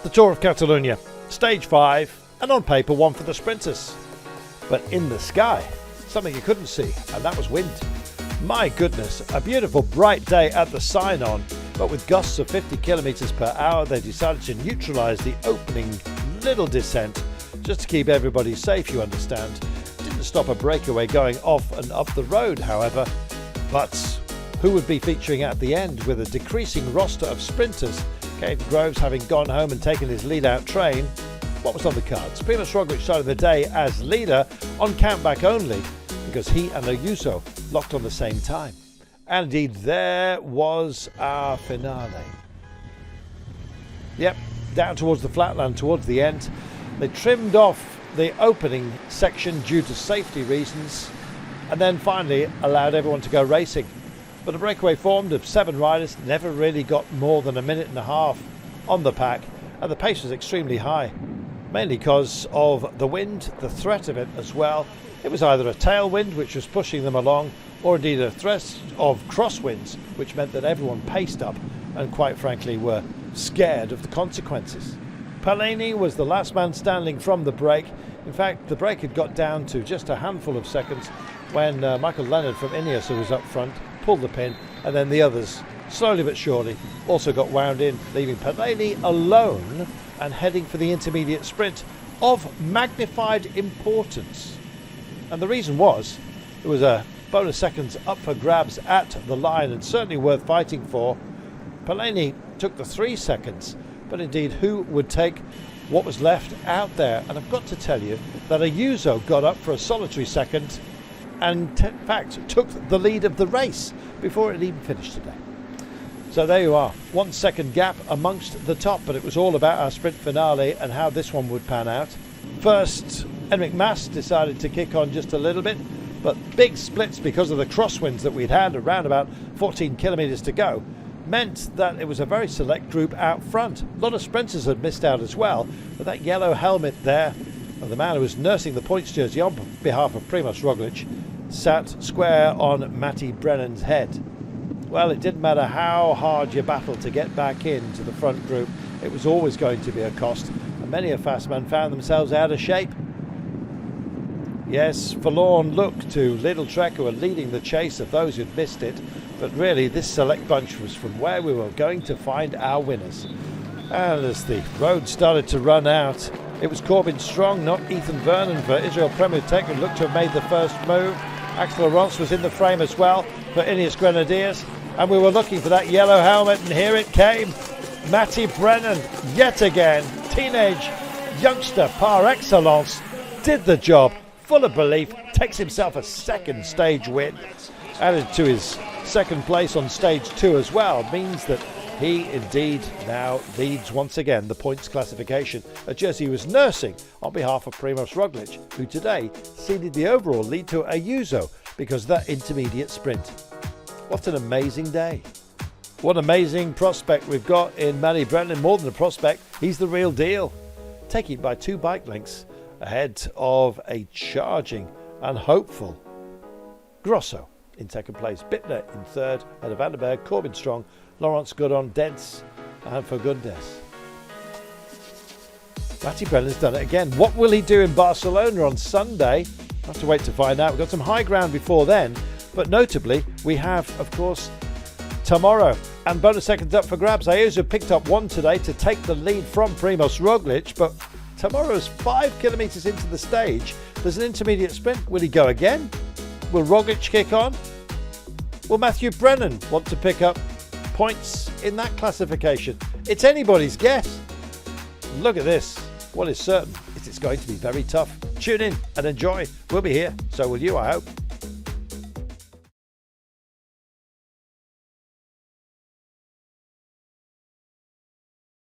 The Tour of Catalunya, stage 5, and on paper one for the sprinters. But in the sky, something you couldn't see, and that was wind. My goodness, a beautiful bright day at the sign-on, but with gusts of 50 kilometers per hour, they decided to neutralize the opening little descent, just to keep everybody safe, you understand. Didn't stop a breakaway going off and up the road, however. But who would be featuring at the end with a decreasing roster of sprinters? Kate Groves having gone home and taken his lead-out train. What was on the cards? Primož Roglič started the day as leader on countback only, because he and Ayuso locked on the same time. And indeed, there was our finale. Yep, down towards the flatland towards the end. They trimmed off the opening section due to safety reasons, and then finally allowed everyone to go racing. But a breakaway formed of 7 riders, never really got more than a minute and a half on the pack, and the pace was extremely high, mainly because of the wind, the threat of it as well. It was either a tailwind which was pushing them along, or indeed a threat of crosswinds, which meant that everyone paced up and quite frankly were scared of the consequences. Palani was the last man standing from the break. In fact, the break had got down to just a handful of seconds when Michael Leonard from Ineos, who was up front, pulled the pin, and then the others, slowly but surely, also got wound in, leaving Palani alone and heading for the intermediate sprint of magnified importance. And the reason was, there was a bonus seconds up for grabs at the line, and certainly worth fighting for. Palani took the 3 seconds, but indeed who would take what was left out there? And I've got to tell you that Ayuso got up for a solitary second and in fact took the lead of the race before it even finished today. So there you are, 1 second gap amongst the top, but it was all about our sprint finale and how this one would pan out. First, Enric Mas decided to kick on just a little bit, but big splits because of the crosswinds that we'd had around about 14 kilometres to go meant that it was a very select group out front. A lot of sprinters had missed out as well, but that yellow helmet there of the man who was nursing the points jersey on behalf of Primož Roglič sat square on Matty Brennan's head. Well, it didn't matter how hard you battled to get back into the front group, it was always going to be a cost, and many a fast man found themselves out of shape. Yes, forlorn look to Lidl Trek, who were leading the chase of those who'd missed it, but really this select bunch was from where we were going to find our winners. And as the road started to run out, it was Corbin Strong, not Ethan Vernon, for Israel Premier Tech, who looked to have made the first move. Axel Laurence was in the frame as well for Ineos Grenadiers, and we were looking for that yellow helmet, and here it came. Matty Brennan, yet again, teenage youngster par excellence, did the job, full of belief, takes himself a second stage win, added to his second place on stage 2 as well, means that he indeed now leads once again the points classification, a jersey he was nursing on behalf of Primož Roglič, who today ceded the overall lead to Ayuso because of that intermediate sprint. What an amazing day. What an amazing prospect we've got in Matty Brennan. More than a prospect, he's the real deal. Taking by 2 bike lengths ahead of a charging and hopeful Grosso in second place, Bittner in third, and Van der Berg, Corbin Strong, Laurence Goodon, Dents, and for goodness, Matty Brennan's done it again. What will he do in Barcelona on Sunday? We'll have to wait to find out. We've got some high ground before then, but notably we have, of course, tomorrow, and bonus seconds up for grabs. Ayuso picked up 1 today to take the lead from Primož Roglič, but tomorrow's 5 kilometres into the stage. There's an intermediate sprint. Will he go again? Will Roglič kick on? Will Matthew Brennan want to pick up points in that classification? It's anybody's guess. Look at this. What is certain is it's going to be very tough. Tune in and enjoy. We'll be here. So will you, I hope.